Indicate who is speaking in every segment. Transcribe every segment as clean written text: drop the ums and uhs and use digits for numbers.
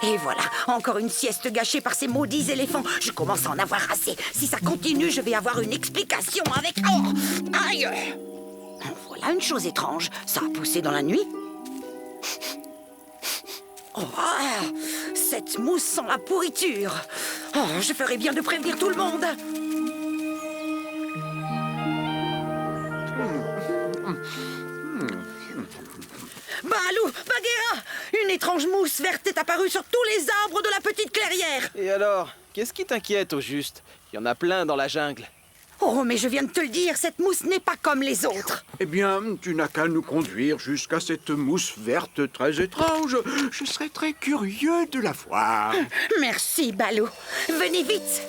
Speaker 1: Et voilà, encore une sieste gâchée par ces maudits éléphants. Je commence à en avoir assez. Si ça continue, je vais avoir une explication avec... Oh! Aïe! Voilà une chose étrange. Ça a poussé dans la nuit. Oh, cette mousse sent la pourriture. Oh, je ferais bien de prévenir tout le monde. Balou, Bagheera, une étrange mousse verte est apparue sur tous les arbres de la petite clairière.
Speaker 2: Et alors, qu'est-ce qui t'inquiète au juste? Il y en a plein dans la jungle.
Speaker 1: Oh, mais je viens de te le dire, cette mousse n'est pas comme les autres.
Speaker 3: Eh bien, tu n'as qu'à nous conduire jusqu'à cette mousse verte très étrange. Je serais très curieux de la voir.
Speaker 1: Merci, Balou. Venez vite.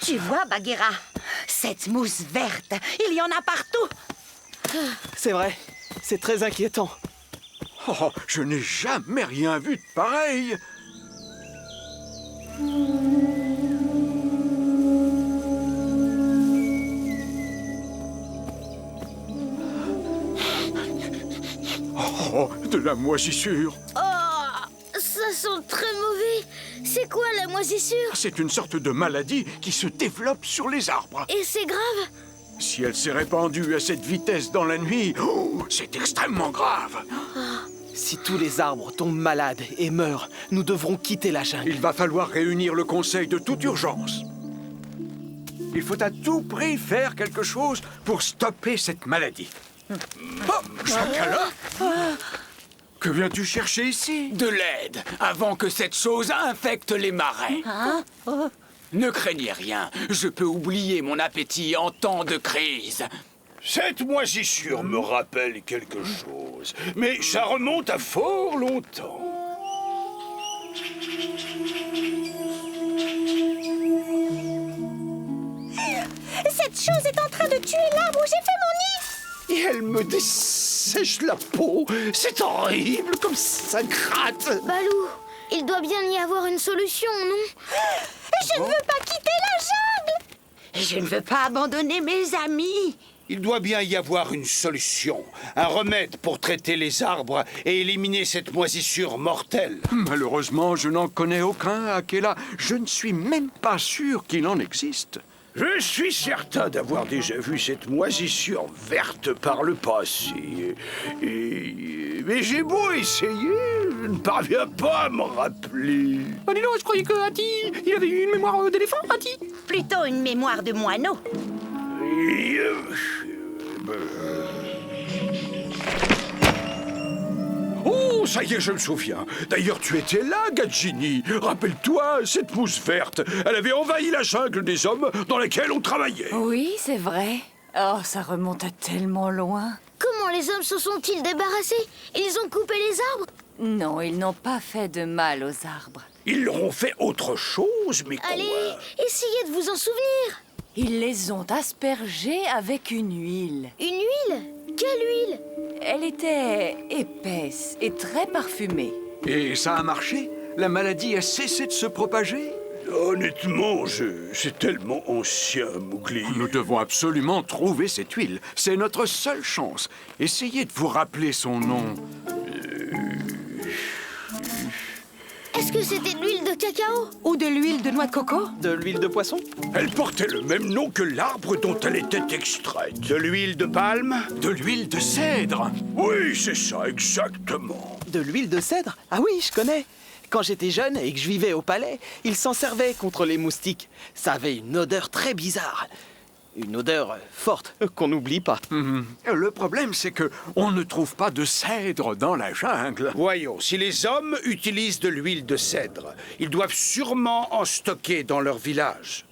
Speaker 1: Tu vois, Bagheera, cette mousse verte, il y en a partout.
Speaker 2: C'est vrai, c'est très inquiétant.
Speaker 3: Oh, je n'ai jamais rien vu de pareil. Oh, de la moisissure.
Speaker 4: Oh, ça sent très mauvais. C'est quoi la moisissure?
Speaker 3: C'est une sorte de maladie qui se développe sur les arbres.
Speaker 4: Et c'est grave?
Speaker 3: Si elle s'est répandue à cette vitesse dans la nuit, c'est extrêmement grave.
Speaker 2: Si tous les arbres tombent malades et meurent, nous devrons quitter la jungle.
Speaker 3: Il va falloir réunir le conseil de toute urgence. Il faut à tout prix faire quelque chose pour stopper cette maladie. Oh, Chacala! Que viens-tu chercher ici?
Speaker 5: De l'aide, avant que cette chose infecte les marais. Ne craignez rien, je peux oublier mon appétit en temps de crise.
Speaker 6: Cette moisissure me rappelle quelque chose, mais ça remonte à fort longtemps.
Speaker 4: Cette chose est en train de tuer l'arbre où j'ai fait mon nid.
Speaker 6: Et elle me dessèche la peau. C'est horrible, comme ça gratte.
Speaker 4: Balou, il doit bien y avoir une solution, non? Je ne veux pas quitter la jungle.
Speaker 1: Je ne veux pas abandonner mes amis.
Speaker 6: Il doit bien y avoir une solution, un remède pour traiter les arbres et éliminer cette moisissure mortelle.
Speaker 3: Malheureusement, je n'en connais aucun, Akela. Je ne suis même pas sûr qu'il en existe.
Speaker 6: Je suis certain d'avoir déjà vu cette moisissure verte par le passé. Mais j'ai beau essayer, je ne parviens pas à me rappeler.
Speaker 5: Oh, dis donc, je croyais que Hati, il avait eu une mémoire d'éléphant, Hati.
Speaker 1: Plutôt une mémoire de moineau.
Speaker 6: Oh, ça y est, je me souviens. D'ailleurs, tu étais là, Gadjini. Rappelle-toi, cette mousse verte, elle avait envahi la jungle des hommes dans laquelle on travaillait.
Speaker 7: Oui, c'est vrai. Oh, ça remonte à tellement loin.
Speaker 4: Comment les hommes se sont-ils débarrassés? Ils ont coupé les arbres?
Speaker 7: Non, ils n'ont pas fait de mal aux arbres.
Speaker 6: Ils leur ont fait autre chose, mais quoi?
Speaker 4: Allez, essayez de vous en souvenir.
Speaker 7: Ils les ont aspergés avec une huile.
Speaker 4: Une huile? Quelle huile?
Speaker 7: Elle était épaisse et très parfumée.
Speaker 3: Et ça a marché? La maladie a cessé de se propager?
Speaker 6: Honnêtement, c'est tellement ancien, Mowgli.
Speaker 3: Nous devons absolument trouver cette huile. C'est notre seule chance. Essayez de vous rappeler son nom.
Speaker 4: Est-ce que c'était de l'huile de cacao?
Speaker 1: Ou de l'huile de noix de coco.
Speaker 2: De l'huile de poisson?
Speaker 6: Elle portait le même nom que l'arbre dont elle était extraite. De l'huile de palme?
Speaker 3: De l'huile de cèdre.
Speaker 6: Oui, c'est ça, exactement.
Speaker 2: De l'huile de cèdre? Ah oui, je connais. Quand j'étais jeune et que je vivais au palais, ils s'en servaient contre les moustiques. Ça avait une odeur très bizarre. Une odeur forte qu'on n'oublie pas.
Speaker 3: Le problème, c'est que on ne trouve pas de cèdre dans la jungle.
Speaker 6: Voyons, si les hommes utilisent de l'huile de cèdre, ils doivent sûrement en stocker dans leur village.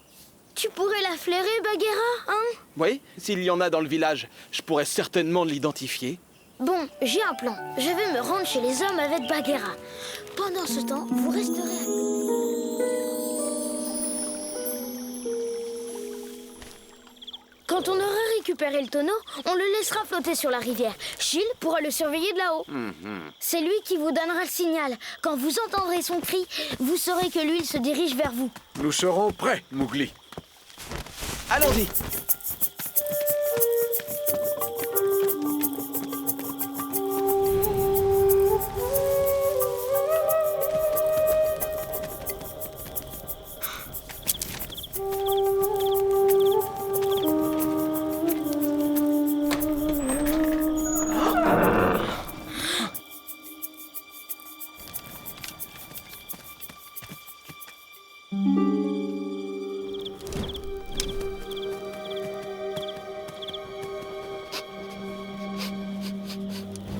Speaker 4: Tu pourrais la flairer, Bagheera, hein?
Speaker 2: Oui, s'il y en a dans le village, je pourrais certainement l'identifier.
Speaker 4: Bon, j'ai un plan. Je vais me rendre chez les hommes avec Bagheera. Pendant ce temps, vous resterez à côté. Quand on aura récupérer le tonneau, on le laissera flotter sur la rivière. Chil pourra le surveiller de là-haut. C'est lui qui vous donnera le signal. Quand vous entendrez son cri, vous saurez que l'huile se dirige vers vous.
Speaker 3: Nous serons prêts, Mowgli.
Speaker 2: Allons-y.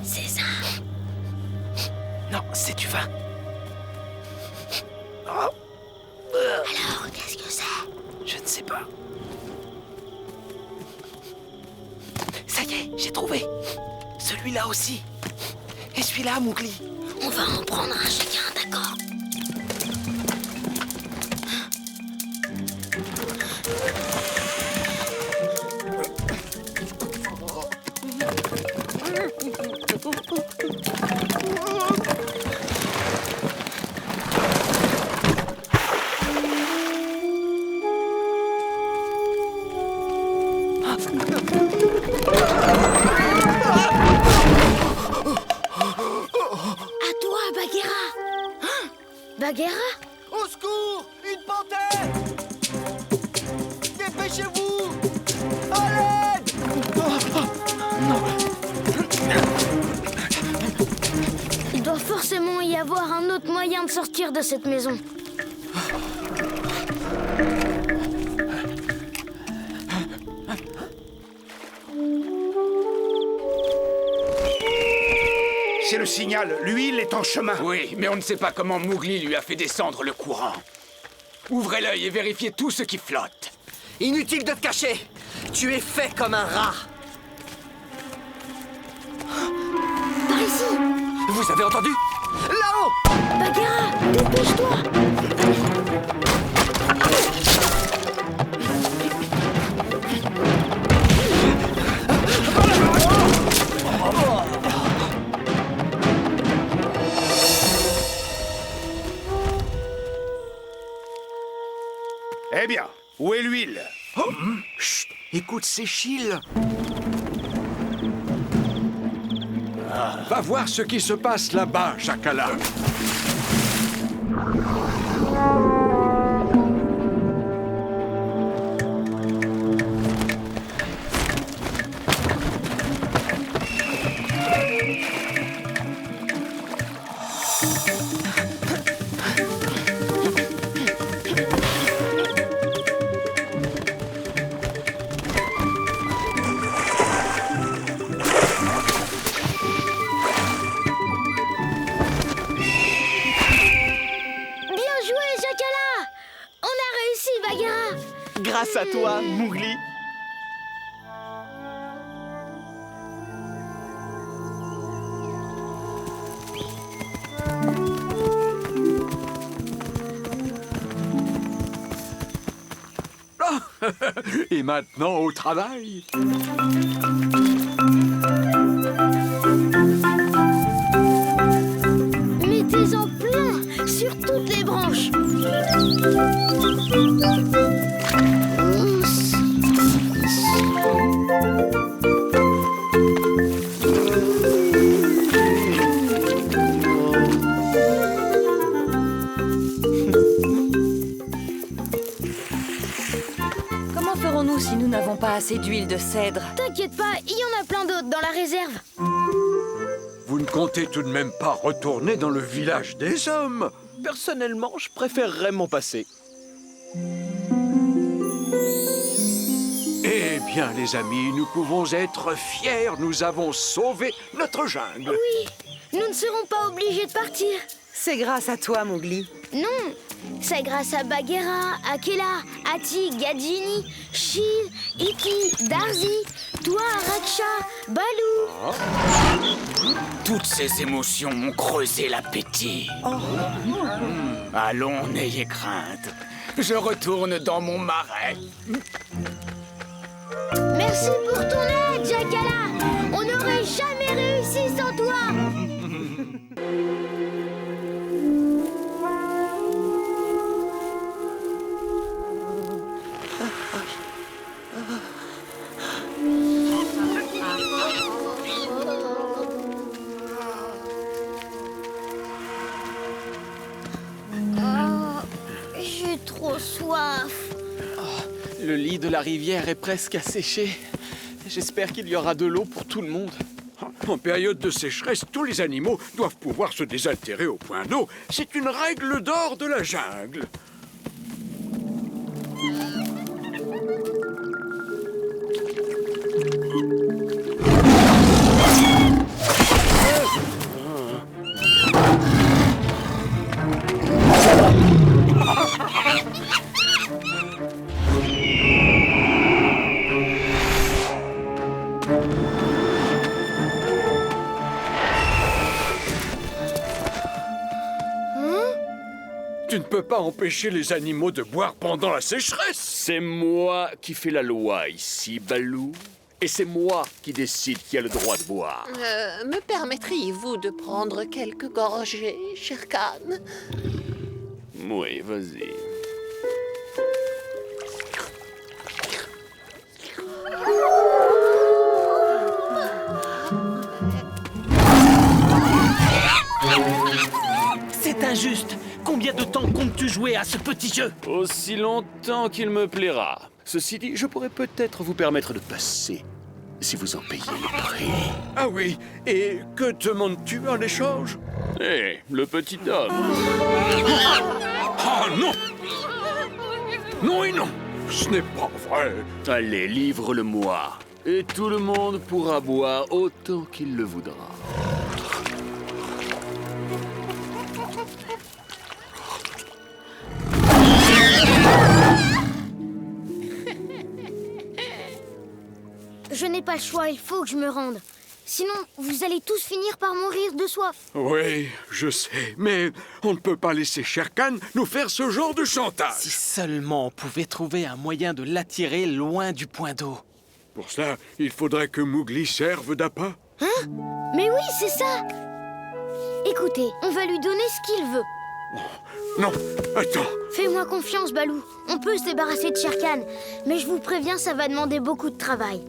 Speaker 4: C'est ça.
Speaker 2: Non, c'est du vin.
Speaker 4: Alors, qu'est-ce que c'est?
Speaker 2: Je ne sais pas. Ça y est, j'ai trouvé. Celui-là aussi. Et celui-là, Mowgli.
Speaker 4: On va en prendre un chacun, d'accord? À toi, Bagheera. Hein? Bagheera?
Speaker 2: Au secours! Une panthère! Dépêchez-vous! À l'aide!
Speaker 4: Il doit forcément y avoir un autre moyen de sortir de cette maison.
Speaker 6: C'est le signal. L'huile est en chemin.
Speaker 5: Oui, mais on ne sait pas comment Mowgli lui a fait descendre le courant. Ouvrez l'œil et vérifiez tout ce qui flotte.
Speaker 2: Inutile de te cacher! Tu es fait comme un rat!
Speaker 4: Par ici!
Speaker 2: Vous avez entendu? Là-haut!
Speaker 4: Bagheera, dépêche-toi!
Speaker 6: Eh bien, où est l'huile?
Speaker 3: Chut, écoute ces Chil. Va voir ce qui se passe là-bas, Chakala.
Speaker 4: Bien joué, Chakala! On a réussi, Bagheera!
Speaker 2: Grâce à toi, Mowgli.
Speaker 3: Et maintenant, au travail.
Speaker 4: Mettez-en plein sur toutes les branches.
Speaker 7: Comment ferons-nous si nous n'avons pas assez d'huile de cèdre?
Speaker 4: T'inquiète pas, il y en a plein d'autres dans la réserve.
Speaker 3: Vous ne comptez tout de même pas retourner dans le village des hommes?
Speaker 2: Personnellement, je préférerais m'en passer.
Speaker 3: Eh bien, les amis, nous pouvons être fiers. Nous avons sauvé notre jungle.
Speaker 4: Nous ne serons pas obligés de partir.
Speaker 7: C'est grâce à toi, Mowgli.
Speaker 4: Non, c'est grâce à Bagheera, Akela, Ati, Gadjini, Chil, Iki, Darzi, toi, Raksha, Baloo.
Speaker 5: Toutes ces émotions m'ont creusé l'appétit. Allons, n'ayez crainte. Je retourne dans mon marais.
Speaker 4: Merci pour ton aide, Jacala. On n'aurait jamais réussi sans toi. J'ai trop soif.
Speaker 2: Le lit de la rivière est presque asséché. J'espère qu'il y aura de l'eau pour tout le monde.
Speaker 3: En période de sécheresse, tous les animaux doivent pouvoir se désaltérer au point d'eau. C'est une règle d'or de la jungle. Tu ne peux pas empêcher les animaux de boire pendant la sécheresse.
Speaker 8: C'est moi qui fais la loi ici, Balou. Et c'est moi qui décide qui a le droit de boire.
Speaker 9: Me permettriez-vous de prendre quelques gorgées, cher Khan?
Speaker 8: Oui, vas-y.
Speaker 2: C'est injuste. Combien de temps comptes-tu jouer à ce petit jeu?
Speaker 8: Aussi longtemps qu'il me plaira. Ceci dit, je pourrais peut-être vous permettre de passer, si vous en payez le prix.
Speaker 3: Ah oui, et que demandes-tu en échange?
Speaker 8: Hé, le petit homme.
Speaker 3: Ah non! Non et non! Ce n'est pas vrai!
Speaker 8: Allez, livre-le-moi. Et tout le monde pourra boire autant qu'il le voudra.
Speaker 4: Je n'ai pas le choix, il faut que je me rende. Sinon, vous allez tous finir par mourir de soif.
Speaker 3: Oui, je sais, mais on ne peut pas laisser Shere Khan nous faire ce genre de
Speaker 2: Si
Speaker 3: chantage.
Speaker 2: seulement on pouvait trouver un moyen de l'attirer loin du point d'eau.
Speaker 3: Pour cela, il faudrait que Mowgli serve d'appât.
Speaker 4: Hein? Mais oui, c'est ça. Écoutez, on va lui donner ce qu'il veut.
Speaker 3: Non, attends.
Speaker 4: Fais-moi confiance, Balou. On peut se débarrasser de Shere Khan. Mais je vous préviens, ça va demander beaucoup de travail.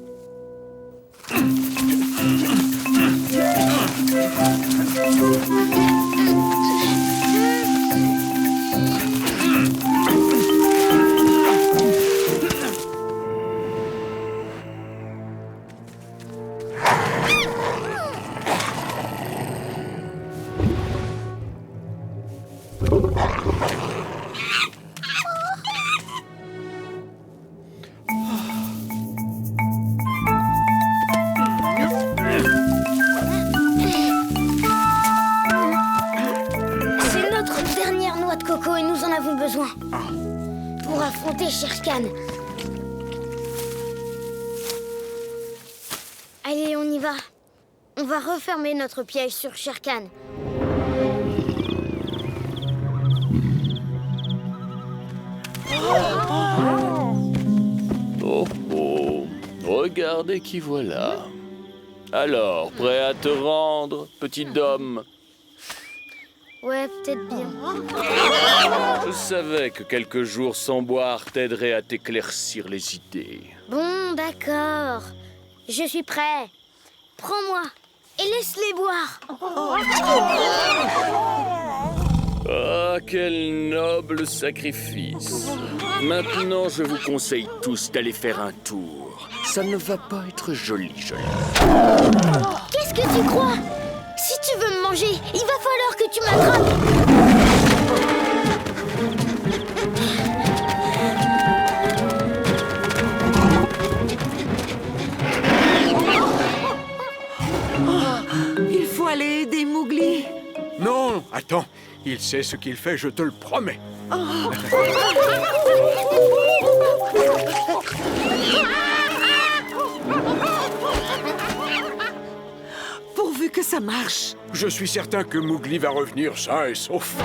Speaker 4: C'est notre dernière noix de coco et nous en avons besoin pour affronter Shere Khan. Allez, on y va. On va refermer notre piège sur Shere Khan.
Speaker 8: Oh oh, regardez qui voilà. Alors, prêt à te rendre, petit homme?
Speaker 4: Ouais, peut-être bien.
Speaker 8: Je savais que quelques jours sans boire t'aideraient à t'éclaircir les idées.
Speaker 4: Bon, d'accord. Je suis prêt. Prends-moi et laisse-les boire.
Speaker 8: Ah, quel noble sacrifice. Maintenant, je vous conseille tous d'aller faire un tour. Ça ne va pas être joli.
Speaker 4: Qu'est-ce que tu crois? Si tu veux me manger, il va falloir que tu m'attrapes.
Speaker 7: Il faut aller aider Mowgli.
Speaker 3: Non, attends. Il sait ce qu'il fait, je te le promets.
Speaker 7: Pourvu que ça marche.
Speaker 3: Je suis certain que Mowgli va revenir sain et sauf.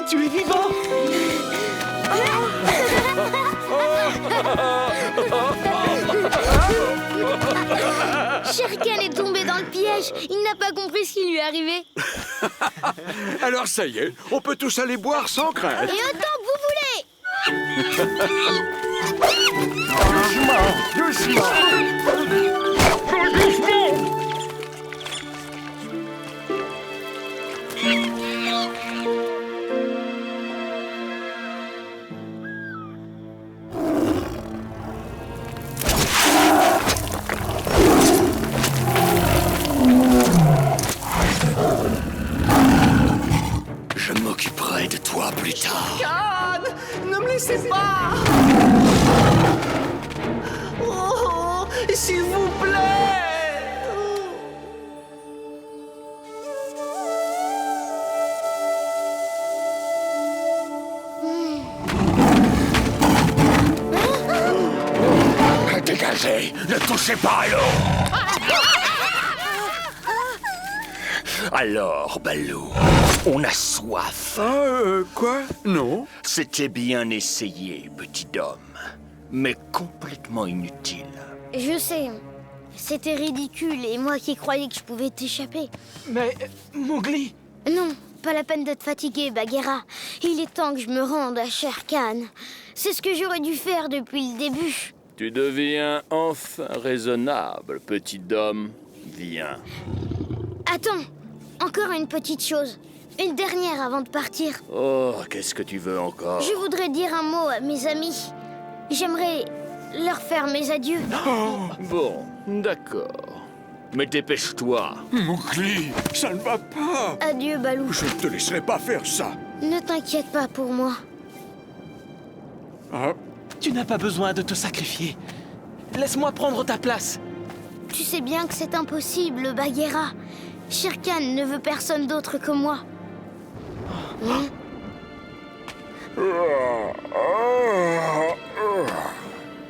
Speaker 2: Tu es vivant!
Speaker 4: Shere Khan est tombé dans le piège. Il n'a pas compris ce qui lui est arrivé.
Speaker 3: Alors ça y est, on peut tous aller boire sans crainte.
Speaker 4: Et autant que vous voulez.
Speaker 8: Je m'occuperai de toi plus tard.
Speaker 2: Khan! Ne me laissez pas! Oh, s'il vous plaît!
Speaker 8: Dégagez! Ne touchez pas à l'eau! Alors, Balou, on a soif.
Speaker 3: Quoi? Non?
Speaker 8: C'était bien essayé, petit homme, mais complètement inutile.
Speaker 4: Je sais. C'était ridicule et moi qui croyais que je pouvais t'échapper.
Speaker 2: Mais, Mowgli,
Speaker 4: Non, pas la peine d'être fatigué, Bagheera. Il est temps que je me rende à Shere Khan. C'est ce que j'aurais dû faire depuis le début.
Speaker 8: Tu deviens enfin raisonnable, petit homme. Viens.
Speaker 4: Attends, encore une petite chose. Une dernière avant de partir.
Speaker 8: Oh, qu'est-ce que tu veux encore?
Speaker 4: Je voudrais dire un mot à mes amis. J'aimerais leur faire mes adieux.
Speaker 8: Bon, d'accord. Mais dépêche-toi.
Speaker 3: Mowgli, ça ne va pas.
Speaker 4: Adieu, Balou.
Speaker 3: Je ne te laisserai pas faire ça.
Speaker 4: Ne t'inquiète pas pour moi.
Speaker 3: Ah,
Speaker 2: tu n'as pas besoin de te sacrifier. Laisse-moi prendre ta place.
Speaker 4: Tu sais bien que c'est impossible, Bagheera. Shere Khan ne veut personne d'autre que moi.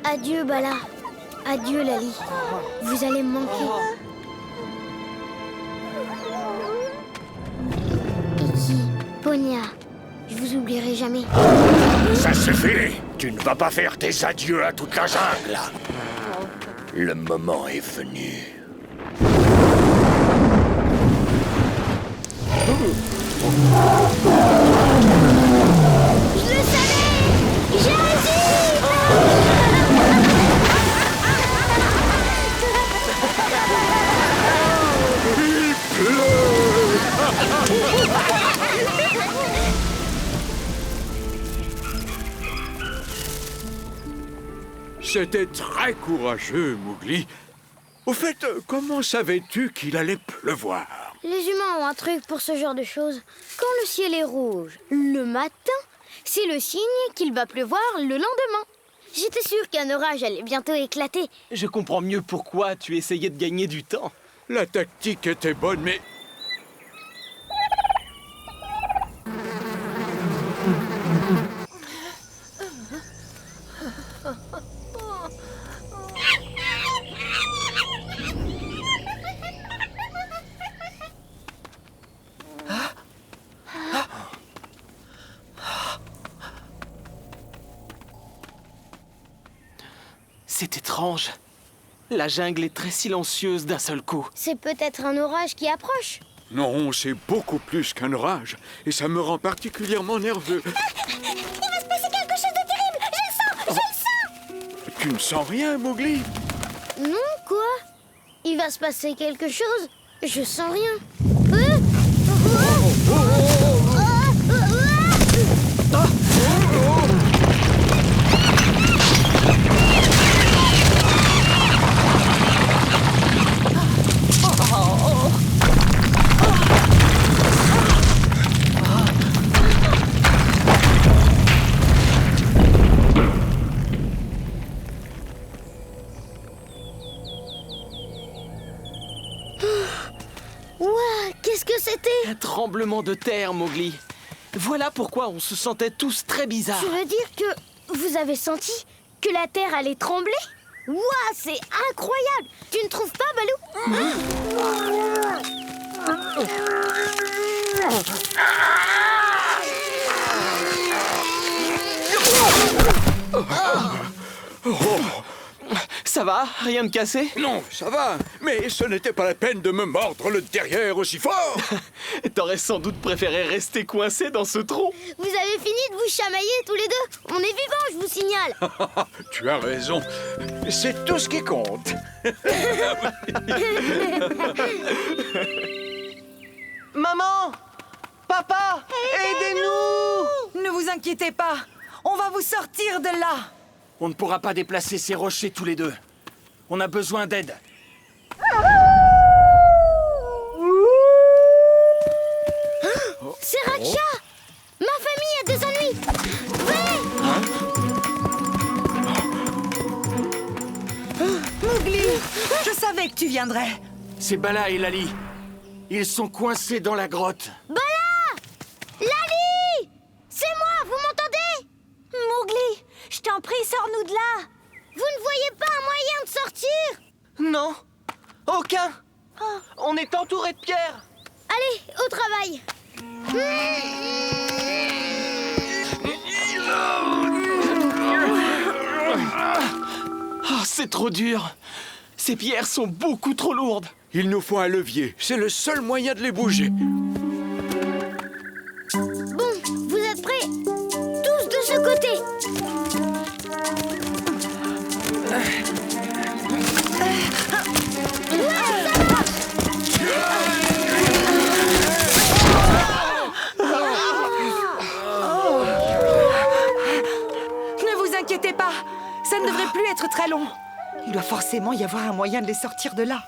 Speaker 4: Adieu, Bala. Adieu, Lali. Vous allez me manquer. Iki, Ponia, je vous oublierai jamais.
Speaker 8: Ça suffit. Tu ne vas pas faire tes adieux à toute la jungle. Le moment est venu.
Speaker 4: Je le savais! J'ai réussi!
Speaker 3: c'était très courageux, Mowgli. Au fait, comment savais-tu qu'il allait pleuvoir?
Speaker 4: Les humains ont un truc pour ce genre de choses. Quand le ciel est rouge le matin, c'est le signe qu'il va pleuvoir le lendemain. J'étais sûre qu'un orage allait bientôt éclater.
Speaker 2: Je comprends mieux pourquoi tu essayais de gagner du temps.
Speaker 3: La tactique était bonne, mais...
Speaker 2: C'est étrange. La jungle est très silencieuse d'un seul coup.
Speaker 4: C'est peut-être un orage qui approche.
Speaker 3: Non, c'est beaucoup plus qu'un orage. Et ça me rend particulièrement nerveux.
Speaker 4: Il va se passer quelque chose de terrible. Je le sens.
Speaker 3: Tu ne sens rien, Mowgli?
Speaker 4: Non, quoi? Il va se passer quelque chose. Je sens rien. Qu'est-ce que c'était?
Speaker 2: Un tremblement de terre, Mowgli. Voilà pourquoi on se sentait tous très bizarres.
Speaker 4: Tu veux dire que vous avez senti que la terre allait trembler? Ouah, c'est incroyable! Tu ne trouves pas, Balou?
Speaker 2: Ça va? Rien de cassé?
Speaker 3: Non, ça va, mais ce n'était pas la peine de me mordre le derrière aussi fort.
Speaker 2: T'aurais sans doute préféré rester coincé dans ce trou.
Speaker 4: Vous avez fini de vous chamailler tous les deux? On est vivants, je vous signale.
Speaker 3: Tu as raison, c'est tout ce qui compte.
Speaker 2: Maman! Papa! Aidez-nous!
Speaker 7: Ne vous inquiétez pas. On va vous sortir de là.
Speaker 5: On ne pourra pas déplacer ces rochers tous les deux. On a besoin d'aide.
Speaker 4: C'est Raksha! Ma famille a des ennuis!
Speaker 7: Mowgli, je savais que tu viendrais.
Speaker 5: C'est Bala et Lali. Ils sont coincés dans la grotte.
Speaker 4: Bala! Lali! C'est moi, vous m'entendez?
Speaker 7: Mowgli, je t'en prie, sors-nous de là.
Speaker 4: Vous ne voyez pas un moyen de sortir?
Speaker 2: Non, aucun. On est entouré de pierres.
Speaker 4: Allez, au travail!
Speaker 2: Oh, c'est trop dur. Ces pierres sont beaucoup trop lourdes.
Speaker 3: Il nous faut un levier, c'est le seul moyen de les bouger.
Speaker 4: Bon, vous êtes prêts? Tous de ce côté!
Speaker 7: Ne vous inquiétez pas. Ça ne devrait plus être très long. Il doit forcément y avoir un moyen de les sortir de là.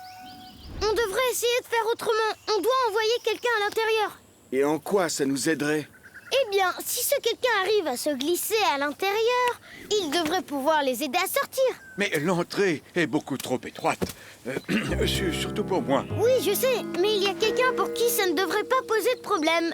Speaker 4: On devrait essayer de faire autrement. On doit envoyer quelqu'un à l'intérieur.
Speaker 3: Et en quoi ça nous aiderait?
Speaker 4: Eh bien, si ce quelqu'un arrive à se glisser à l'intérieur, il devrait pouvoir les aider à sortir.
Speaker 3: Mais l'entrée est beaucoup trop étroite. Surtout pour moi.
Speaker 4: Oui, je sais, mais il y a quelqu'un pour qui ça ne devrait pas poser de problème.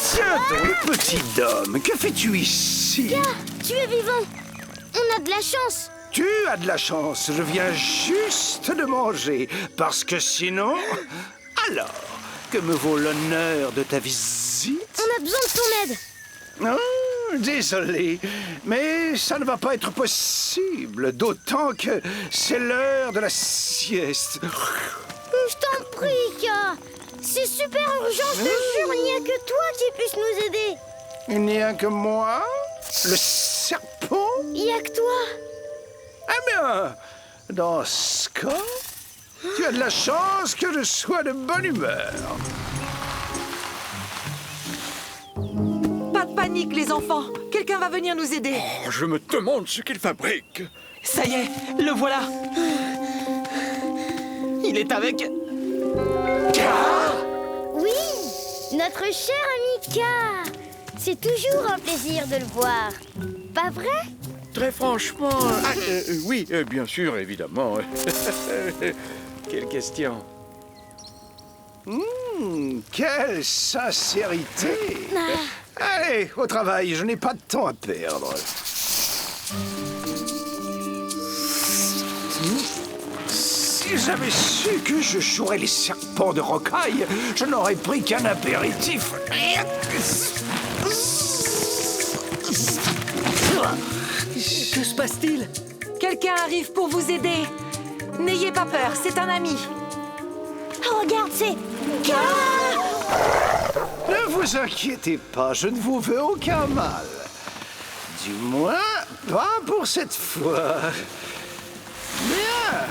Speaker 6: Tiens donc, le petit homme, que fais-tu ici?
Speaker 4: Tu es vivant. On a de la chance.
Speaker 6: Tu as de la chance, je viens juste de manger, parce que sinon... Alors, que me vaut l'honneur de ta visite?
Speaker 4: On a besoin de ton aide.
Speaker 6: Oh, désolé, mais ça ne va pas être possible, d'autant que c'est l'heure de la sieste.
Speaker 4: Je t'en prie, Ka. C'est super urgent, je te jure, il n'y a que toi qui puisse nous aider.
Speaker 6: Il n'y a que moi? Le serpent?
Speaker 4: Il n'y a que toi.
Speaker 6: Eh bien, dans ce cas, tu as de la chance que je sois de bonne humeur.
Speaker 7: Pas de panique, les enfants. Quelqu'un va venir nous aider.
Speaker 3: Oh, je me demande ce qu'il fabrique.
Speaker 2: Ça y est, le voilà. Il est avec...
Speaker 4: Oui, notre cher ami Ka. C'est toujours un plaisir de le voir. Pas vrai?
Speaker 3: Très franchement... oui, bien sûr, évidemment.
Speaker 2: Quelle question.
Speaker 6: Quelle sincérité! Allez, au travail, je n'ai pas de temps à perdre. Si j'avais su que je jouerais les serpents de rocaille, je n'aurais pris qu'un apéritif.
Speaker 2: Que se passe-t-il?
Speaker 7: Quelqu'un arrive pour vous aider. N'ayez pas peur, c'est un ami.
Speaker 4: Oh, regarde, c'est Ka.
Speaker 6: Ne vous inquiétez pas, je ne vous veux aucun mal. Du moins, pas pour cette fois. Bien.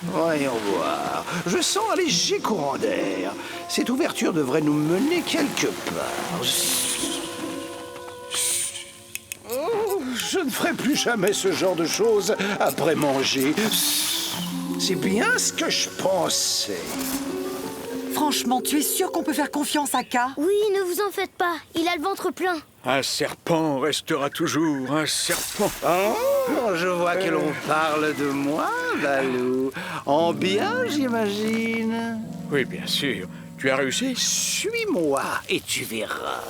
Speaker 6: Voyons voir. Je sens un léger courant d'air. Cette ouverture devrait nous mener quelque part. Oh, je ne ferai plus jamais ce genre de choses après manger. C'est bien ce que je pensais.
Speaker 7: Franchement, tu es sûr qu'on peut faire confiance à Ka?
Speaker 4: Oui, ne vous en faites pas. Il a le ventre plein.
Speaker 3: Un serpent restera toujours un serpent.
Speaker 6: Oh, je vois que l'on parle de moi, Balou. En bien, j'imagine.
Speaker 3: Oui, bien sûr. Tu as réussi?
Speaker 6: Suis-moi et tu verras.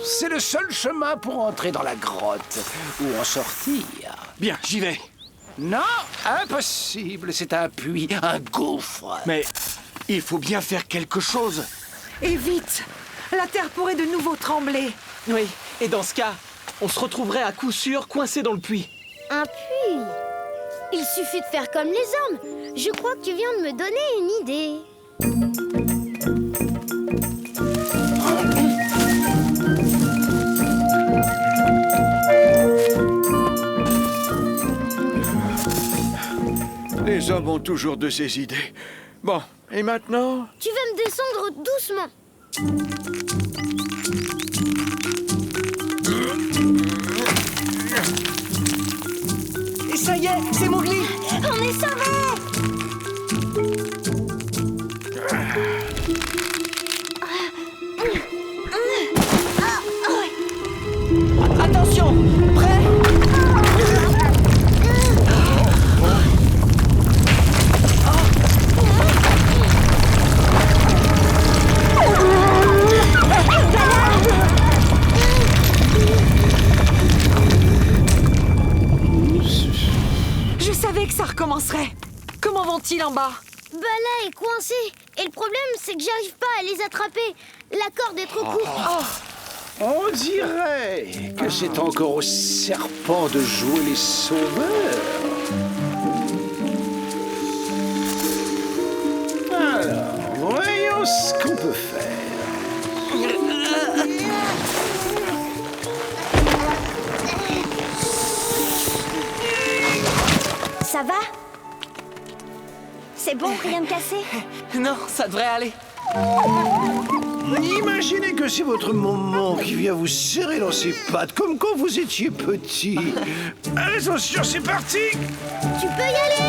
Speaker 6: C'est le seul chemin pour entrer dans la grotte ou en sortir.
Speaker 5: Bien, j'y vais.
Speaker 6: Non, impossible, c'est un puits, un gouffre.
Speaker 5: Mais il faut bien faire quelque chose.
Speaker 7: Et vite! La terre pourrait de nouveau trembler.
Speaker 2: Oui, et dans ce cas, on se retrouverait à coup sûr coincé dans le puits.
Speaker 4: Un puits. Il suffit de faire comme les hommes. Je crois que tu viens de me donner une idée.
Speaker 3: Les hommes ont toujours de ces idées. Bon, et maintenant?
Speaker 4: Tu vas me descendre doucement.
Speaker 7: Et ça y est, c'est Mowgli!
Speaker 4: On est sauvés!
Speaker 7: Attention! Prêt? Je savais que ça recommencerait. Comment vont-ils en bas?
Speaker 4: Bala est coincé. Et le problème, c'est que j'arrive pas à les attraper. La corde est trop courte.
Speaker 6: On dirait que c'est encore au serpent de jouer les sauveurs. Alors, voyons ce qu'on peut faire.
Speaker 4: Ça va? C'est bon, rien de cassé?
Speaker 2: Non, ça devrait aller.
Speaker 6: Imaginez que c'est votre maman qui vient vous serrer dans ses pattes, comme quand vous étiez petit. Attention, c'est parti!
Speaker 4: Tu peux y aller!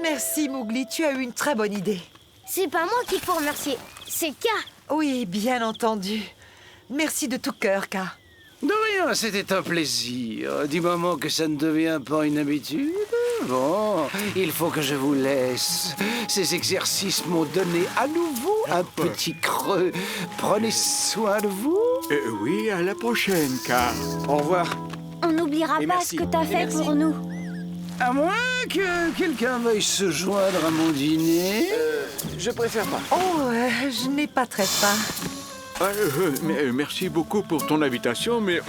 Speaker 7: Merci Mowgli, tu as eu une très bonne idée.
Speaker 4: C'est pas moi qu'il faut remercier, c'est K.
Speaker 7: Oui, bien entendu. Merci de tout cœur, K.
Speaker 6: De rien, c'était un plaisir. Du moment que ça ne devient pas une habitude. Bon, il faut que je vous laisse. Ces exercices m'ont donné à nouveau un petit creux. Prenez soin de vous.
Speaker 3: Oui, à la prochaine, car.
Speaker 6: Au revoir.
Speaker 4: On n'oubliera
Speaker 2: Et
Speaker 4: pas
Speaker 2: merci.
Speaker 4: ce que t'as
Speaker 2: Et
Speaker 4: fait
Speaker 2: merci.
Speaker 4: pour nous.
Speaker 6: À moins que quelqu'un veuille se joindre à mon dîner.
Speaker 2: Je préfère pas.
Speaker 7: Oh, je n'ai pas très faim.
Speaker 3: Merci beaucoup pour ton invitation, mais...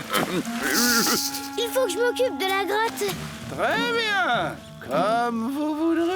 Speaker 4: Il faut que je m'occupe de la grotte.
Speaker 6: Très bien. Comme vous voudrez.